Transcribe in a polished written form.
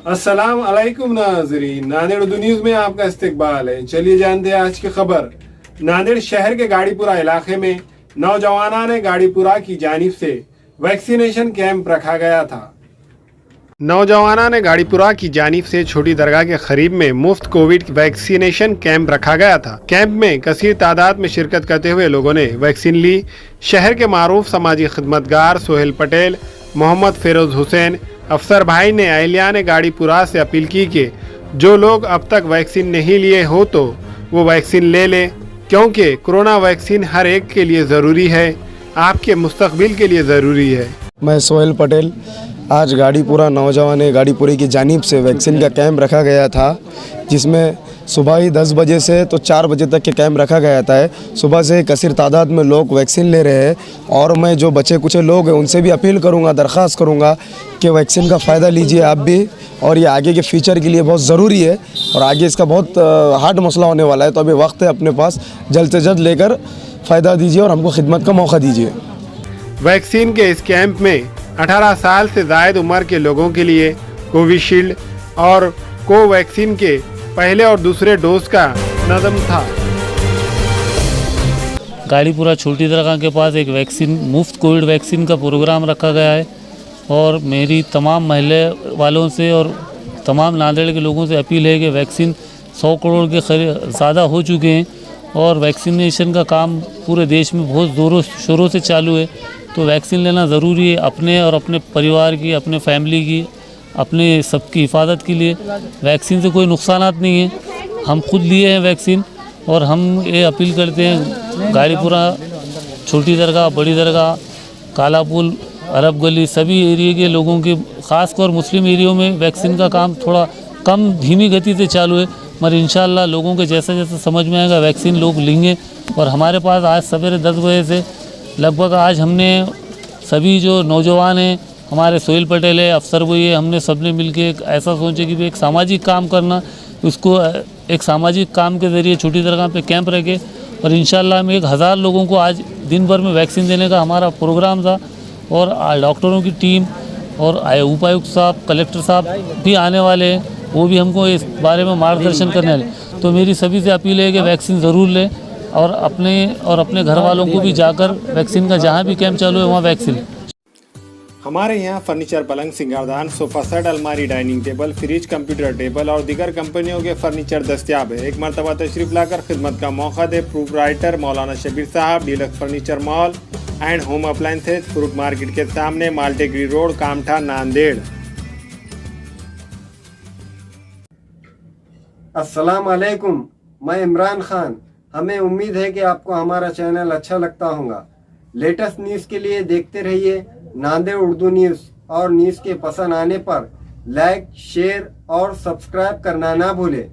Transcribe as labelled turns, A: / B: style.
A: अस्सलाम अलैकुम नाज़रीन, नांदेड़ उर्दू न्यूज में आपका इस्तकबाल है। चलिए जानते हैं आज की खबर। नांदेड़ शहर के गाड़ीपुरा इलाके में नौजवानों ने गाड़ीपुरा की जानिब से वैक्सीनेशन कैंप रखा गया था। नौजवानों ने गाड़ीपुरा की जानिब से छोटी दरगाह के करीब में मुफ्त कोविड वैक्सीनेशन कैंप रखा गया था। कैंप में कसीर तादाद में शिरकत करते हुए लोगों ने वैक्सीन ली। शहर के मारूफ समाजी खिदमतगार सोहेल पटेल, मोहम्मद फिरोज हुसैन, अफसर भाई ने अहलियान गाड़ीपुरा से अपील की कि जो लोग अब तक वैक्सीन नहीं लिए हो तो वो वैक्सीन ले लें, क्योंकि कोरोना वैक्सीन हर एक के लिए ज़रूरी है, आपके मुस्तकबिल के लिए ज़रूरी है।
B: मैं सोहेल पटेल। आज गाड़ीपुरा नौजवान गाड़ीपुरी की जानिब से वैक्सीन का कैंप रखा गया था, जिसमें सुबह ही 10 बजे से तो 4 बजे तक के कैंप रखा गया था। सुबह से कसीर तादाद में लोग वैक्सीन ले रहे हैं और मैं जो बचे कुछ लोग हैं उनसे भी अपील करूंगा, दरख्वास्त करूंगा कि वैक्सीन का फ़ायदा लीजिए आप भी, और ये आगे के फ्यूचर के लिए बहुत ज़रूरी है और आगे इसका बहुत हार्ड मसला होने वाला है। तो अभी वक्त है अपने पास, जल्द से जल्द लेकर फ़ायदा दीजिए और हमको खिदमत का मौका दीजिए।
A: वैक्सीन के इस कैंप में 18 साल से ज़ायद उम्र के लोगों के लिए कोविशील्ड और कोवैक्सीन के पहले और दूसरे डोज का नज़म था।
C: गाड़ीपुरा छोटी दरगाह के पास एक मुफ्त कोविड वैक्सीन का प्रोग्राम रखा गया है और मेरी तमाम महल्ले वालों से और तमाम नांदेड़ के लोगों से अपील है कि वैक्सीन 100 करोड़ के ज़्यादा हो चुके हैं और वैक्सीनेशन का काम पूरे देश में बहुत ज़ोरों शोरों से चालू है। तो वैक्सीन लेना ज़रूरी है अपने और अपने परिवार की, अपने फैमिली की, अपने सबकी हिफाजत के लिए। वैक्सीन से कोई नुकसानात नहीं है, हम खुद लिए हैं वैक्सीन और हम ये अपील करते हैं गाड़ीपुरा छोटी दरगाह, बड़ी दरगाह, काला पुल, अरब गली सभी एरिया के लोगों के, ख़ासकर मुस्लिम एरियो में वैक्सीन का काम थोड़ा कम धीमी गति से चालू है, मगर इंशाल्लाह लोगों के जैसे जैसे समझ में आएगा वैक्सीन लोग लेंगे। और हमारे पास आज सवेरे 10 बजे से लगभग आज हमने सभी जो नौजवान हैं, हमारे सोहेल पटेल है, अफसर भाई है, हमने सबने मिलके एक ऐसा सोचे कि एक सामाजिक काम करना, उसको एक सामाजिक काम के ज़रिए छोटी दरगाह पे कैंप रखे और इंशाल्लाह हम 1000 लोगों को आज दिन भर में वैक्सीन देने का हमारा प्रोग्राम था। और डॉक्टरों की टीम और उपायुक्त साहब, कलेक्टर साहब भी आने वाले हैं, वो भी हमको इस बारे में मार्गदर्शन करने वाले। तो मेरी सभी से अपील है कि वैक्सीन ज़रूर लें और अपने घर वालों को भी जाकर वैक्सीन का जहाँ भी कैंप चालू है वहाँ वैक्सीन।
A: हमारे यहाँ फर्नीचर, पलंग, सिंगारदान, सोफा सेट, अलमारी, dining table, fridge, computer table और दीगर कंपनियों के फर्नीचर दस्तियाब है। एक मरतबा तशरीफ लाकर खिदमत का मौका दे। प्रोप्राइटर मौलाना शबीर साहब, deluxe furniture mall and home appliances, fruit market के सामने, माल्टेगरी रोड, कामठा, नांदेड़।
D: अस्सलाम वालेकुम, मैं इमरान खान। हमें उम्मीद है कि आपको हमारा चैनल अच्छा लगता होगा। लेटेस्ट न्यूज़ के लिए देखते रहिए नांदेड़ उर्दू न्यूज़ और न्यूज़ के पसंद आने पर लाइक, शेयर और सब्सक्राइब करना ना भूलें।